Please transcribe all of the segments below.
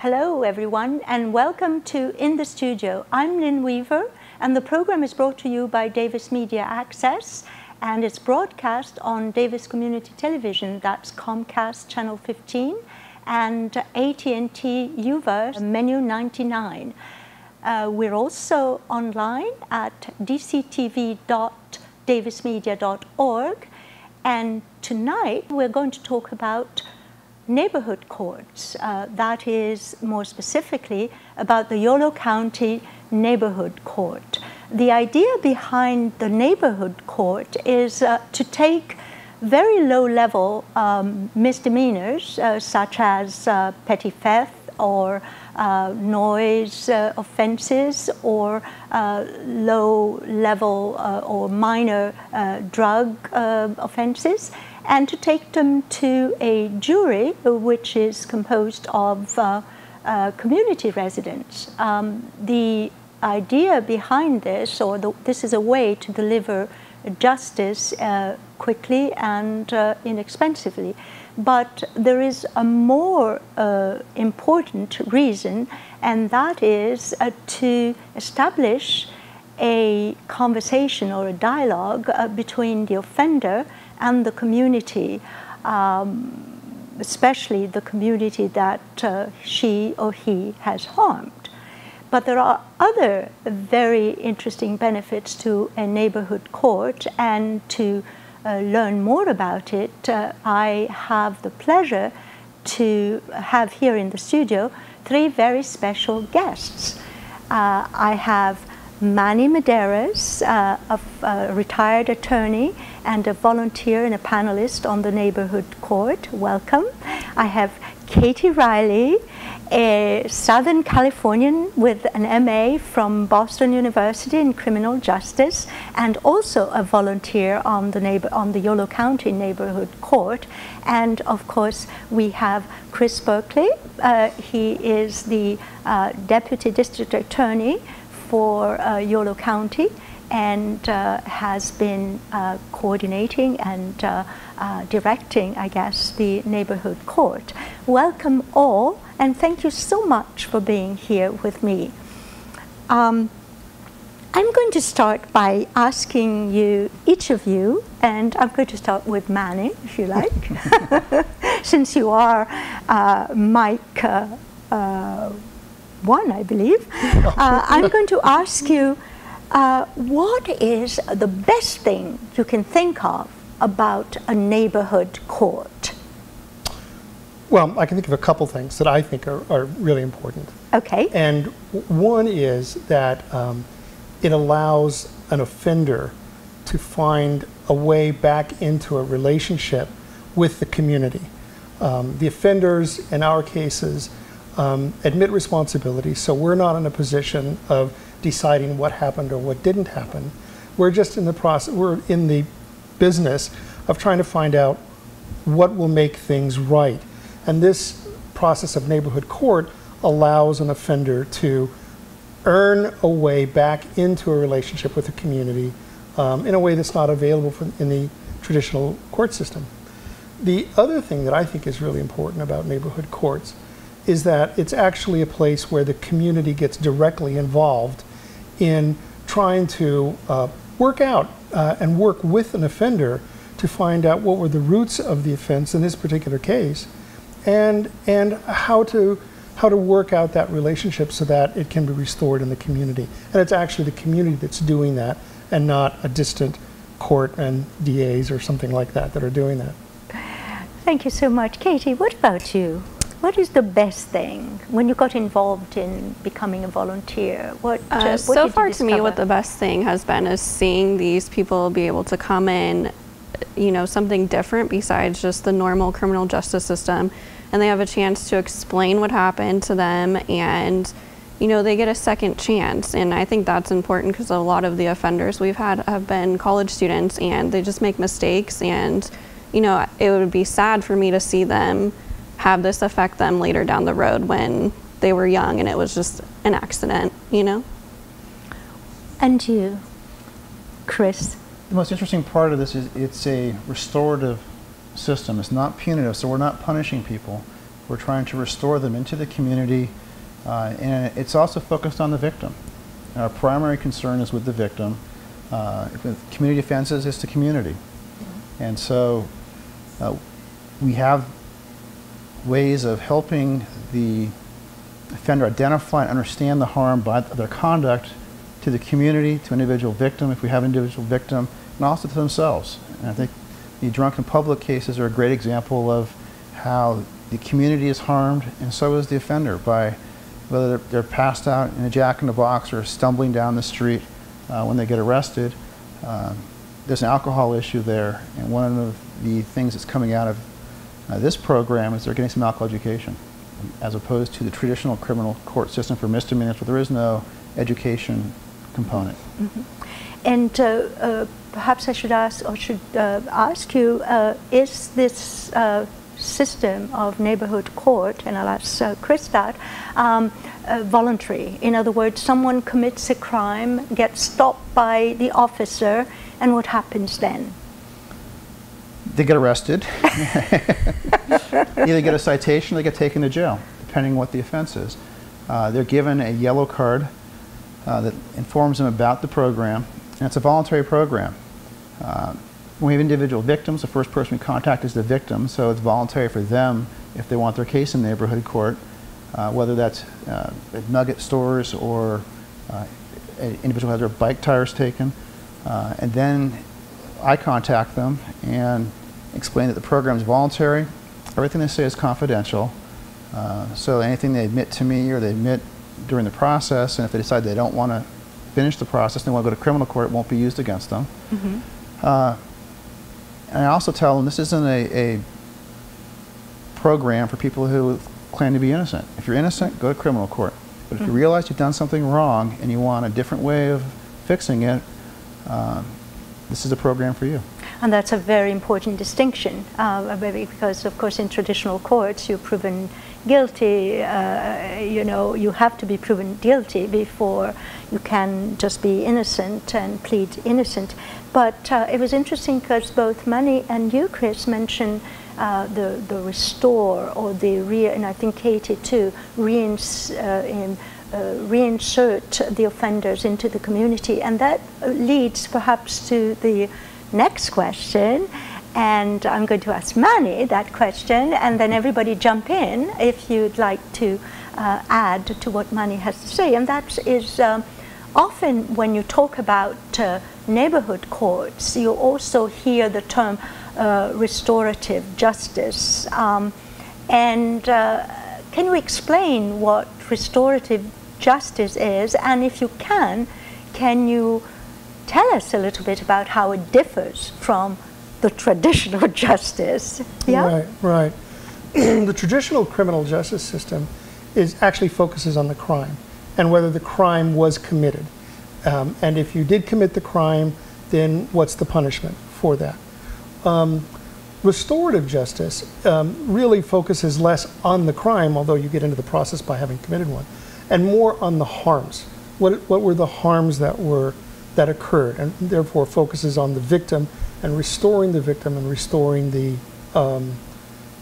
Hello everyone and welcome to In the Studio. I'm Lin Weaver and the program is brought to you by Davis Media Access and it's broadcast on Davis Community Television, that's Comcast Channel 15 and AT&T UVerse Menu 99. We're also online at dctv.davismedia.org and tonight we're going to talk about neighborhood courts, that is more specifically about the Yolo County Neighborhood Court. The idea behind the neighborhood court is to take very low-level misdemeanors such as petty theft or noise offenses or low-level or minor drug offenses, and to take them to a jury which is composed of community residents. The idea behind this, this is a way to deliver justice quickly and inexpensively. But there is a more important reason, and that is to establish a conversation or a dialogue between the offender and the community, especially the community that she or he has harmed. But there are other very interesting benefits to a neighborhood court, and to learn more about it, I have the pleasure to have here in the studio three very special guests. I have Manny Madeiros, a retired attorney and a volunteer and a panelist on the neighborhood court. Welcome. I have Reilly, a Southern Californian with an MA from Boston University in criminal justice, and also a volunteer on the Yolo County Neighborhood Court. And of course, we have Bulkeley. He is the Deputy District Attorney for Yolo County and has been coordinating and directing, I guess, the neighborhood court. Welcome all, and thank you so much for being here with me. I'm going to start by asking you, each of you, and I'm going to start with Manny, if you like, since you are mic 1, I believe. I'm going to ask you, what is the best thing you can think of about a neighborhood court? Well, I can think of a couple things that I think are really important. Okay. And one is that it allows an offender to find a way back into a relationship with the community. The offenders, in our cases, admit responsibility, so we're not in a position of deciding what happened or what didn't happen. We're just in the process, we're in the business of trying to find out what will make things right. And this process of neighborhood court allows an offender to earn a way back into a relationship with the community in a way that's not available in the traditional court system. The other thing that I think is really important about neighborhood courts is that it's actually a place where the community gets directly involved in trying to work out and work with an offender to find out what were the roots of the offense in this particular case, and how to work out that relationship so that it can be restored in the community. And it's actually the community that's doing that, and not a distant court and DAs or something like that that are doing that. Thank you so much. Katie, what about you? What is the best thing when you got involved in becoming a volunteer? So far to me, what the best thing has been is seeing these people be able to come in, you know, something different besides just the normal criminal justice system, and they have a chance to explain what happened to them, and you know, they get a second chance. And I think that's important because a lot of the offenders we've had have been college students, and they just make mistakes, and you know, it would be sad for me to see them have this affect them later down the road when they were young and it was just an accident, you know? And you, Chris? The most interesting part of this is it's a restorative system. It's not punitive, so we're not punishing people. We're trying to restore them into the community, and it's also focused on the victim. Our primary concern is with the victim. With community offenses, it's the community. And so we have ways of helping the offender identify and understand the harm by their conduct to the community, to an individual victim, if we have an individual victim, and also to themselves. And I think the drunk in public cases are a great example of how the community is harmed, and so is the offender, by whether they're passed out in a jack-in-the-box or stumbling down the street when they get arrested. There's an alcohol issue there, and one of the things that's coming out of this program is they're getting some alcohol education, as opposed to the traditional criminal court system for misdemeanors, where there is no education component. And perhaps I should ask, or should ask you, is this system of neighborhood court, and I'll ask Chris that, voluntary? In other words, someone commits a crime, gets stopped by the officer, and what happens then? They get arrested. Either get a citation or they get taken to jail, depending on what the offense is. They're given a yellow card that informs them about the program, and it's a voluntary program. When we have individual victims, the first person we contact is the victim, so it's voluntary for them if they want their case in neighborhood court, whether that's at nugget stores or an individual has their bike tires taken. And then I contact them and explain that the program is voluntary. Everything they say is confidential. So anything they admit to me or they admit during the process, and if they decide they don't want to finish the process, they want to go to criminal court, it won't be used against them. And I also tell them this isn't a program for people who claim to be innocent. If you're innocent, go to criminal court. But if you realize you've done something wrong and you want a different way of fixing it, this is a program for you. And that's a very important distinction, because of course in traditional courts you're proven guilty, you know, you have to be proven guilty before you can just be innocent and plead innocent. But it was interesting because both Manny and you, Chris, mentioned the restore, or the and I think Katie too, reinsert the offenders into the community. And that leads perhaps to the next question, and I'm going to ask Manny that question, and then everybody jump in if you'd like to add to what Manny has to say. And that is often when you talk about neighborhood courts, you also hear the term restorative justice. And can you explain what restorative justice is? And if you can you tell us a little bit about how it differs from the traditional justice? Yeah? Right. The traditional criminal justice system actually focuses on the crime and whether the crime was committed. And if you did commit the crime, then what's the punishment for that? Restorative justice really focuses less on the crime, although you get into the process by having committed one, and more on the harms. What were the harms that occurred, and therefore focuses on the victim and restoring the victim and restoring the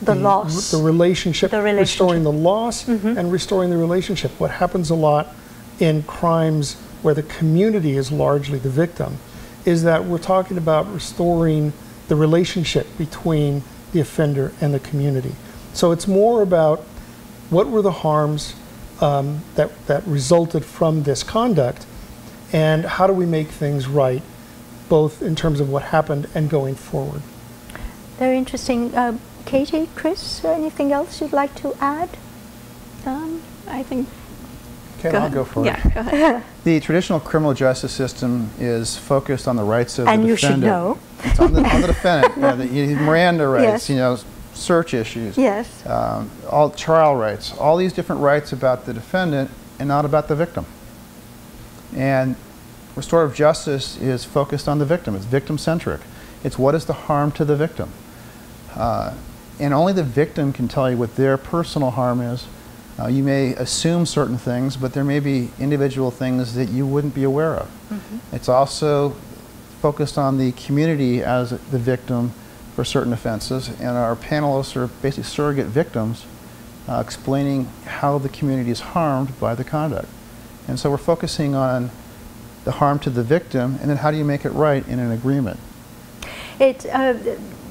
loss, the relationship, restoring the loss and restoring the relationship. What happens a lot in crimes where the community is largely the victim is that we're talking about restoring the relationship between the offender and the community. So it's more about what were the harms that resulted from this conduct, and how do we make things right, both in terms of what happened and going forward. Very interesting. Katie, Chris, anything else you'd like to add? I think... Okay, I'll go for it. Yeah, go ahead. The traditional criminal justice system is focused on the rights of the defendant. And you should know. It's on the defendant. The Miranda rights, Yes. you know, search issues. Yes. All trial rights, all these different rights about the defendant and not about the victim. And restorative justice is focused on the victim. It's victim-centric. It's what is the harm to the victim. And only the victim can tell you what their personal harm is. You may assume certain things, but there may be individual things that you wouldn't be aware of. It's also focused on the community as the victim for certain offenses, and our panelists are basically surrogate victims explaining how the community is harmed by the conduct. And so we're focusing on the harm to the victim, and then how do you make it right in an agreement?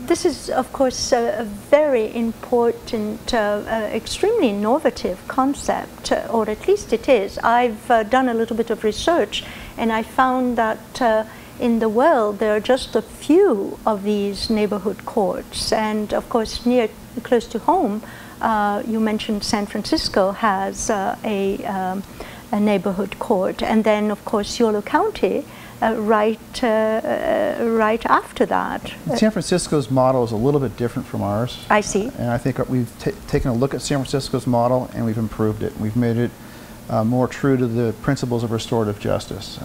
This is, of course, a very important, extremely innovative concept, or at least it is. I've done a little bit of research, and I found that in the world there are just a few of these neighborhood courts. And of course, close to home, you mentioned San Francisco has a neighborhood court, and then of course Yolo County right after that. San Francisco's model is a little bit different from ours. I see. And I think we've taken a look at San Francisco's model and we've improved it. We've made it more true to the principles of restorative justice.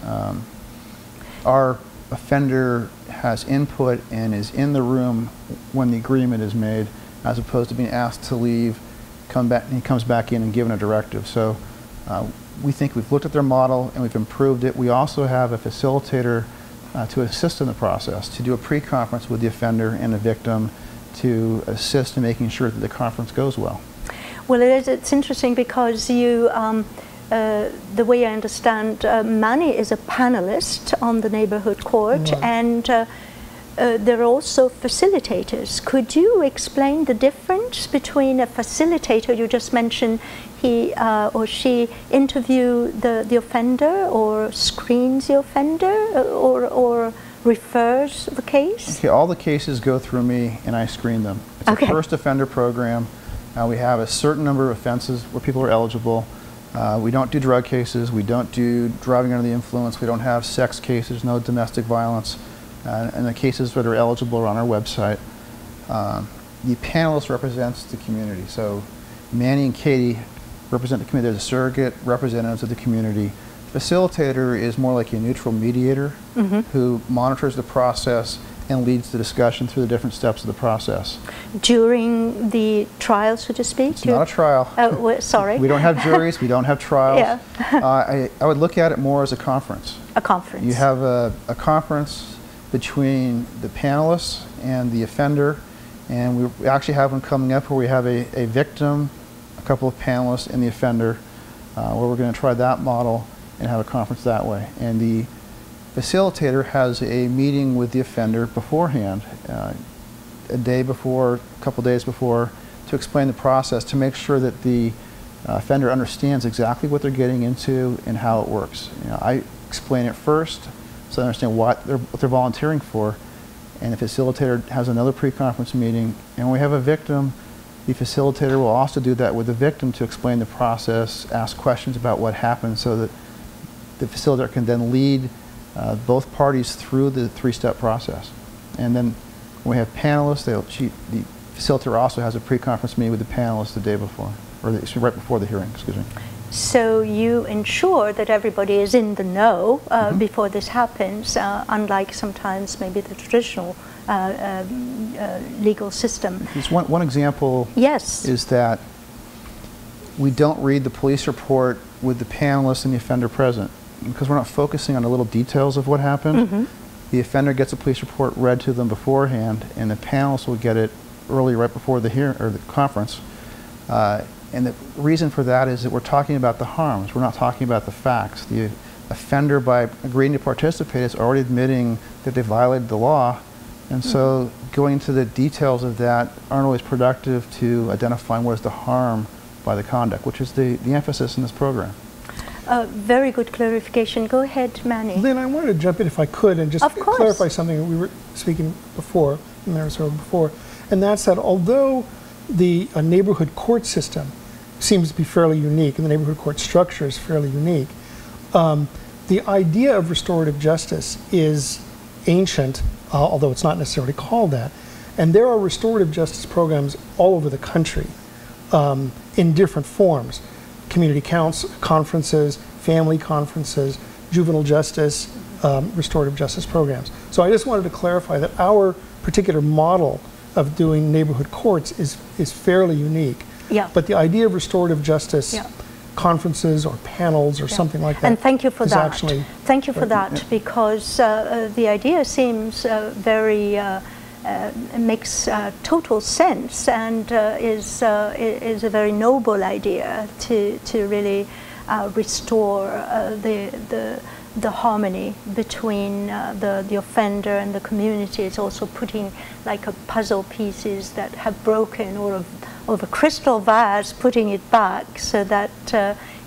Our offender has input and is in the room when the agreement is made, as opposed to being asked to leave, he comes back in and given a directive. So we think we've looked at their model and we've improved it. We also have a facilitator to assist in the process, to do a pre-conference with the offender and the victim to assist in making sure that the conference goes well. Well, it's interesting because you, the way I understand, Manny is a panelist on the neighborhood court, mm-hmm. and there are also facilitators. Could you explain the difference between a facilitator? You just mentioned he or she interview the offender, or screens the offender, or refers the case? Okay, all the cases go through me and I screen them. It's okay. a first offender program. We have a certain number of offenses where people are eligible. We don't do drug cases, we don't do driving under the influence, we don't have sex cases, no domestic violence. And the cases that are eligible are on our website. The panelist represents the community. So Manny and Katie represent the community. They're the surrogate representatives of the community. Facilitator is more like a neutral mediator, mm-hmm. who monitors the process and leads the discussion through the different steps of the process. During the trial, so to speak? It's not a trial. Sorry. We don't have juries, we don't have trials. Yeah. I would look at it more as a conference. A conference. You have a conference between the panelists and the offender, and we actually have one coming up where we have a victim, a couple of panelists, and the offender, where we're going to try that model and have a conference that way. And the facilitator has a meeting with the offender beforehand, a day before, a couple days before, to explain the process, to make sure that the offender understands exactly what they're getting into and how it works. I explain it first, so they understand what they're volunteering for, and the facilitator has another pre-conference meeting. And when we have a victim, the facilitator will also do that with the victim to explain the process, ask questions about what happened, so that the facilitator can then lead both parties through the three-step process. And then when we have panelists, the facilitator also has a pre-conference meeting with the panelists the day before, or right before the hearing, excuse me. So you ensure that everybody is in the know mm-hmm. before this happens, unlike sometimes maybe the traditional legal system. Just one example yes. is that we don't read the police report with the panelists and the offender present, because we're not focusing on the little details of what happened. Mm-hmm. The offender gets a police report read to them beforehand, and the panelists will get it early, right before the conference. And the reason for that is that we're talking about the harms. We're not talking about the facts. The offender, by agreeing to participate, is already admitting that they violated the law. And so going into the details of that aren't always productive to identifying what is the harm by the conduct, which is the emphasis in this program. Very good clarification. Go ahead, Manny. Lynn, I wanted to jump in if I could and just clarify something that we were speaking before, and that's that although the neighborhood court system seems to be fairly unique, and the neighborhood court structure is fairly unique, the idea of restorative justice is ancient, although it's not necessarily called that. And there are restorative justice programs all over the country in different forms. Community conferences, family conferences, juvenile justice, restorative justice programs. So I just wanted to clarify that our particular model of doing neighborhood courts is fairly unique. Yeah. But the idea of restorative justice conferences or panels or something like that. And thank you for that. Actually, thank you for that, because the idea seems very makes total sense and is a very noble idea to really restore the harmony between the offender and the community. It's also putting like a puzzle pieces that have broken, or of a crystal vase, putting it back so that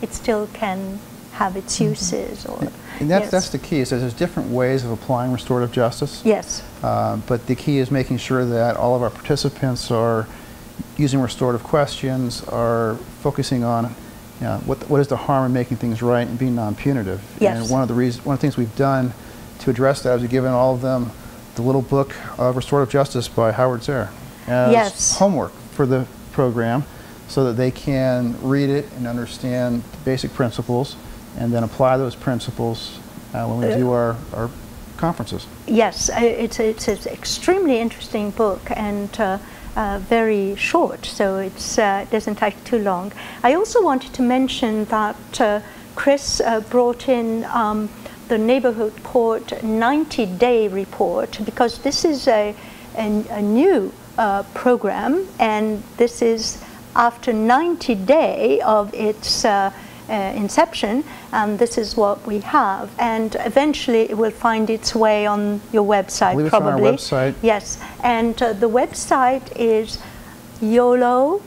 it still can have its uses. Or, and that's the key, is that there's different ways of applying restorative justice. Yes. But the key is making sure that all of our participants are using restorative questions, are focusing on what is the harm in making things right and being non-punitive. Yes. And one of the things we've done to address that is we've given all of them the little book of Restorative Justice by Howard Zehr as homework for the program, so that they can read it and understand the basic principles, and then apply those principles when we do our conferences. Yes, it's an extremely interesting book, and very short, so it doesn't take too long. I also wanted to mention that Chris brought in the Neighborhood Court 90-day report, because this is a new program, and this is after 90 days of its inception, and this is what we have, and eventually it will find its way on your website, probably. It's on our website. Yes, and the website is yoloda.org.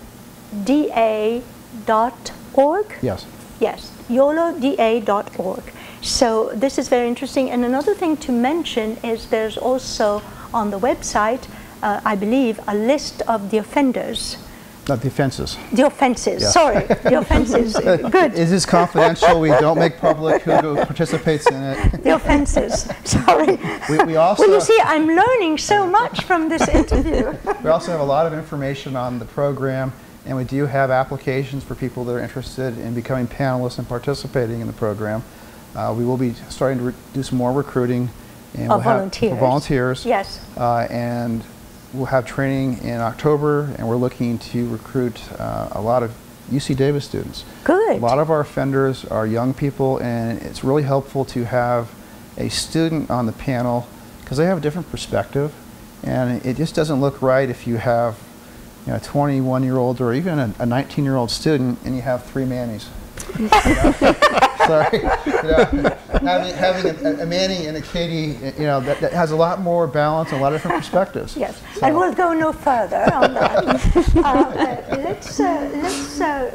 Yes. Yes, yoloda.org. So this is very interesting. And another thing to mention is there's also on the website, I believe, a list of the offenders. Not the offenses. The offenses, Yeah. sorry, the offenses, good. It is confidential. We don't make public who participates in it. The offenses, sorry. We also, well, you see, I'm learning so much from this interview. we also have a lot of information on the program, and we do have applications for people that are interested in becoming panelists and participating in the program. We will be starting to do some more recruiting. And Of volunteers. For volunteers. Yes. And we'll have training in October, and we're looking to recruit a lot of UC Davis students. Good. A lot of our offenders are young people, and it's really helpful to have a student on the panel because they have a different perspective, and it just doesn't look right if you have a 21-year-old or even a 19-year-old student and you have 3 Mannys. Sorry, having a Manny and a Katie, that has a lot more balance and a lot of different perspectives. Yes, so. and we'll go no further on that. Let's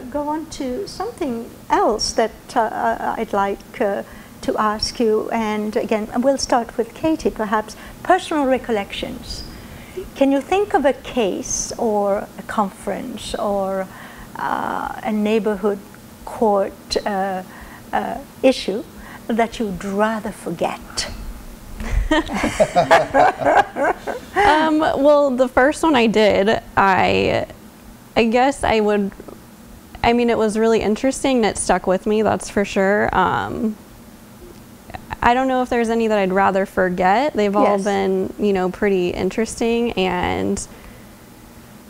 go on to something else that I'd like to ask you. And again, we'll start with Katie, perhaps. Personal recollections. Can you think of a case or a conference or a neighborhood court issue that you'd rather forget? Well, the first one I did, I guess I would, I mean, it was really interesting and it stuck with me, that's for sure. I don't know if there's any that I'd rather forget. They've all been, pretty interesting,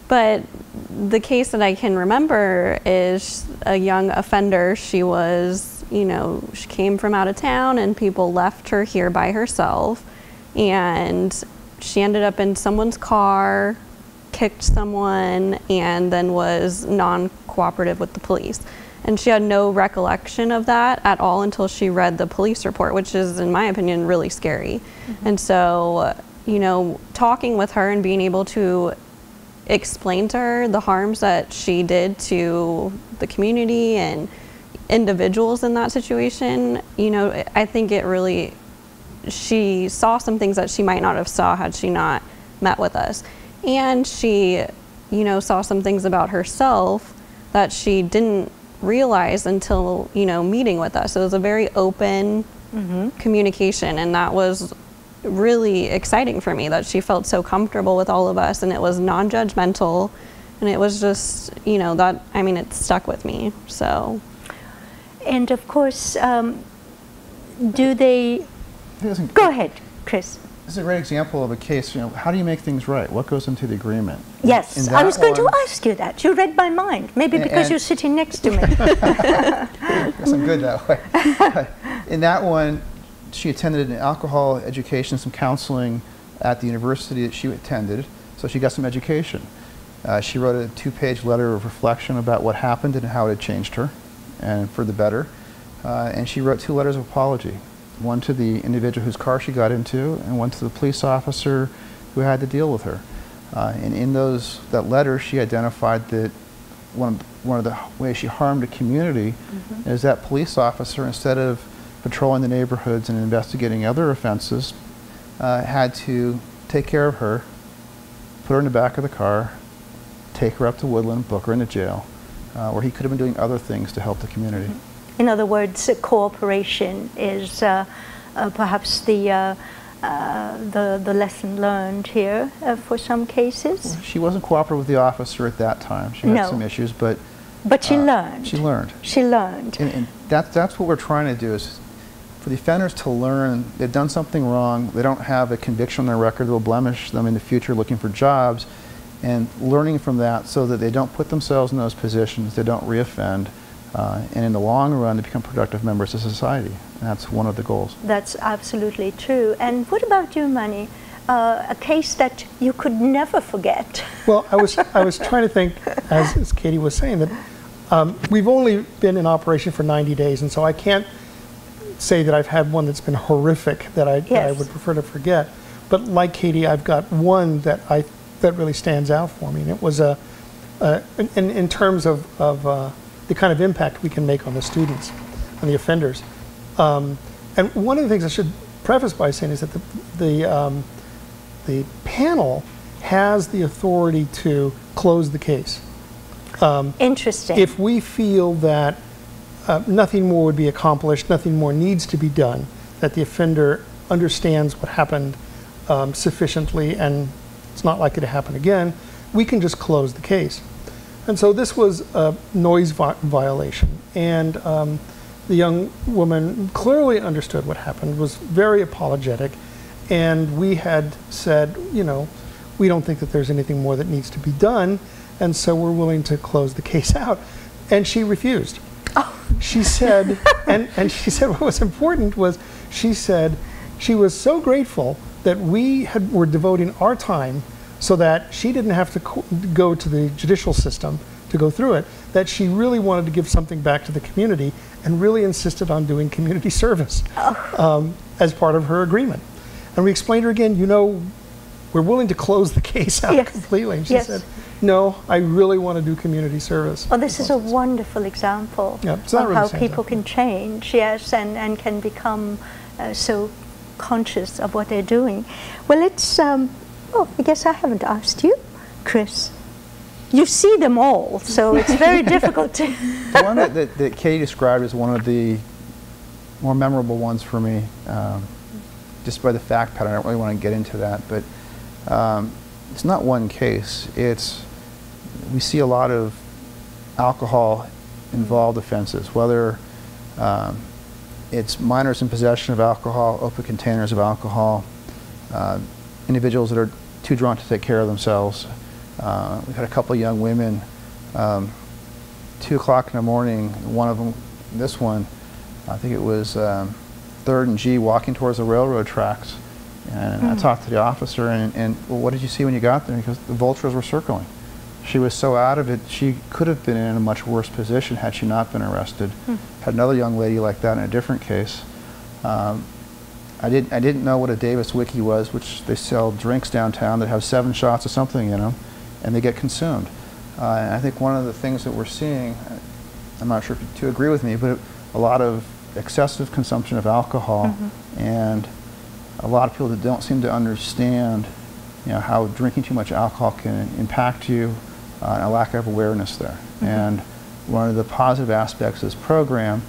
but the case that I can remember is a young offender. She was, she came from out of town and people left her here by herself, and she ended up in someone's car, kicked someone, and then was non-cooperative with the police. And she had no recollection of that at all until she read the police report, which is, in my opinion, really scary. Mm-hmm. And so, talking with her and being able to explain to her the harms that she did to the community and individuals in that situation, I think it really, she saw some things that she might not have saw had she not met with us. And she, saw some things about herself that she didn't realize until, meeting with us. It was a very open communication, and that was really exciting for me, that she felt so comfortable with all of us, and it was non-judgmental, and it was just, it stuck with me, so. And of course, do they, go ahead, Chris. This is a great example of a case, how do you make things right? What goes into the agreement? Yes, I was going to ask you that. You read my mind, maybe because you're sitting next to me. I guess I'm good that way. In that one, she attended an alcohol education, some counseling at the university that she attended, so she got some education. She wrote a 2-page letter of reflection about what happened and how it had changed her, and for the better. And she wrote 2 letters of apology, one to the individual whose car she got into, and one to the police officer who had to deal with her. And in that letter, she identified that one of the ways she harmed the community is that police officer, instead of patrolling the neighborhoods and investigating other offenses, had to take care of her, put her in the back of the car, take her up to Woodland, book her into jail, where he could have been doing other things to help the community. In other words, cooperation is perhaps the lesson learned here for some cases. Well, she wasn't cooperative with the officer at that time. She had some issues, but she learned. She learned. She learned. And that's what we're trying to do, is for the offenders to learn they've done something wrong, they don't have a conviction on their record that will blemish them in the future looking for jobs, and learning from that so that they don't put themselves in those positions, they don't reoffend, and in the long run they become productive members of society. And that's one of the goals. That's absolutely true. And what about you, Manny? A case that you could never forget? Well, I was trying to think, as Katie was saying, that we've only been in operation for 90 days, and so I can't say that I've had one that's been horrific that I would prefer to forget. But like Katie, I've got one that really stands out for me, and it was in terms of the kind of impact we can make on the students and the offenders. And one of the things I should preface by saying is that the panel has the authority to close the case. Interesting. If we feel that nothing more would be accomplished, nothing more needs to be done, that the offender understands what happened sufficiently and it's not likely to happen again, we can just close the case. And so this was a noise violation, and the young woman clearly understood what happened, was very apologetic, and we had said, you know, we don't think that there's anything more that needs to be done, and so we're willing to close the case out. And she refused. Oh. She said, and she said what was important was, she said she was so grateful that we were devoting our time so that she didn't have to go to the judicial system to go through it, that she really wanted to give something back to the community and really insisted on doing community service as part of her agreement. And we explained to her again, you know, we're willing to close the case out completely. And she said, no, I really want to do community service. Oh, this is a wonderful example of how people can change, and can become so conscious of what they're doing. Well, it's, I guess I haven't asked you, Chris. You see them all, so it's very difficult to... The one that Katie described is one of the more memorable ones for me, just by the fact pattern. I don't really want to get into that, but it's not one case. We see a lot of alcohol-involved offenses, whether it's minors in possession of alcohol, open containers of alcohol, individuals that are too drunk to take care of themselves. We've had a couple of young women, 2 o'clock in the morning, one of them, this one, I think it was 3rd and G, walking towards the railroad tracks. And I talked to the officer, and well, what did you see when you got there? Because the vultures were circling. She was so out of it, she could have been in a much worse position had she not been arrested. Had another young lady like that in a different case. I didn't know what a Davis Wiki was, which they sell drinks downtown that have 7 shots of something in them, and they get consumed. And I think one of the things that we're seeing, I'm not sure if you agree with me, but a lot of excessive consumption of alcohol, and a lot of people that don't seem to understand, you know, how drinking too much alcohol can impact you, and a lack of awareness there. And one of the positive aspects of this program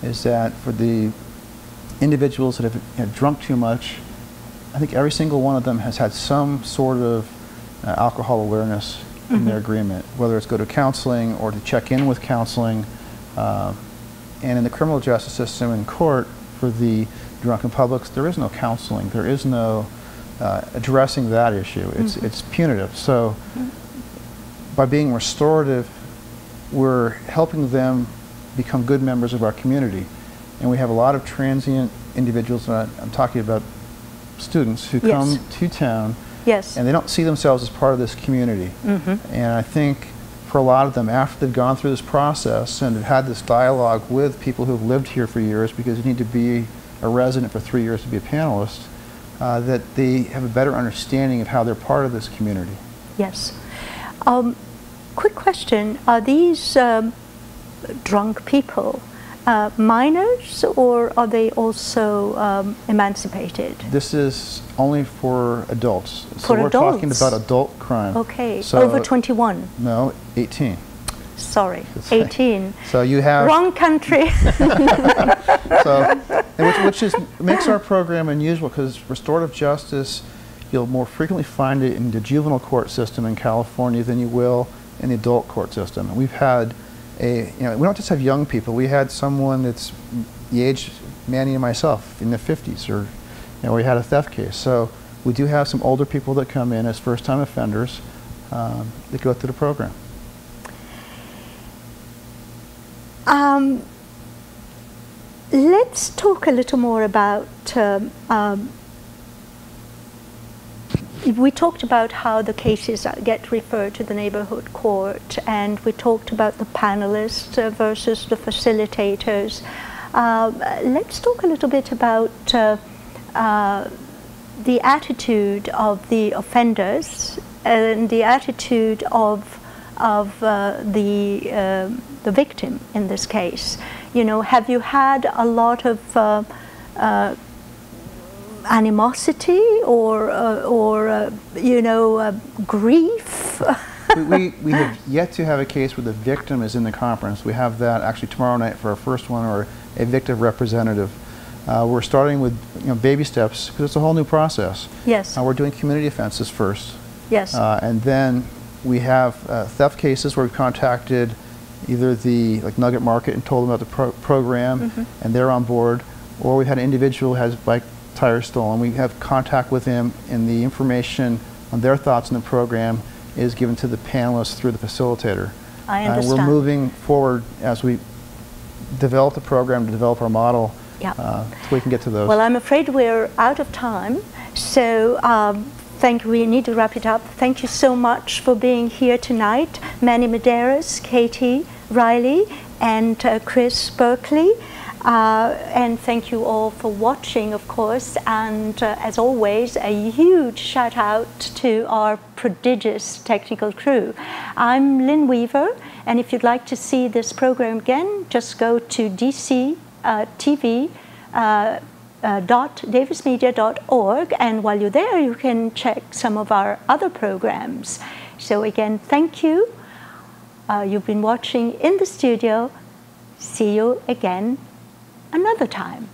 is that for the individuals that have drunk too much, I think every single one of them has had some sort of alcohol awareness in their agreement, whether it's go to counseling or to check in with counseling. And in the criminal justice system in court, for the drunken publics, there is no counseling. There is no addressing that issue. It's punitive. So by being restorative, we're helping them become good members of our community. And we have a lot of transient individuals, and I'm talking about students who Yes. come to town, Yes. and they don't see themselves as part of this community. And I think for a lot of them, after they've gone through this process and have had this dialogue with people who have lived here for years, because you need to be a resident for 3 years to be a panelist, that they have a better understanding of how they're part of this community. Yes. Quick question, are these drunk people minors, or are they also emancipated? This is only for adults. For so we're adults? talking about adult crime. Okay, So, over 21. No, 18. Sorry, That's right. 18. So you have Wrong country. so, and which makes our program unusual, because restorative justice, you'll more frequently find it in the juvenile court system in California than you will in the adult court system. And we've had we don't just have young people. We had someone that's the age, Manny and myself, in the 50s, or we had a theft case. So we do have some older people that come in as first-time offenders that go through the program. Let's talk a little more about, we talked about how the cases get referred to the neighborhood court, and we talked about the panelists versus the facilitators. Let's talk a little bit about the attitude of the offenders and the attitude of the victim in this case. Have you had a lot of animosity or grief? we have yet to have a case where the victim is in the conference. We have that actually tomorrow night for our first one, or a victim representative. We're starting with baby steps, because it's a whole new process. Yes. We're doing community offenses first. Yes. And then we have theft cases where we've contacted either the Nugget Market and told them about the program, and they're on board, or we had an individual who has bike tires stolen. We have contact with him, and the information on their thoughts on the program is given to the panelists through the facilitator. I understand. We're moving forward as we develop the program to develop our model, so we can get to those. Well, I'm afraid we're out of time, so we need to wrap it up. Thank you so much for being here tonight. Manny Madeiros, Katie Reilly, and Chris Bulkeley. And thank you all for watching, of course, and as always, a huge shout out to our prodigious technical crew. I'm Lin Weaver, and if you'd like to see this program again, just go to dctv.davismedia.org, and while you're there, you can check some of our other programs. So again, thank you. You've been watching In the Studio. See you again another time.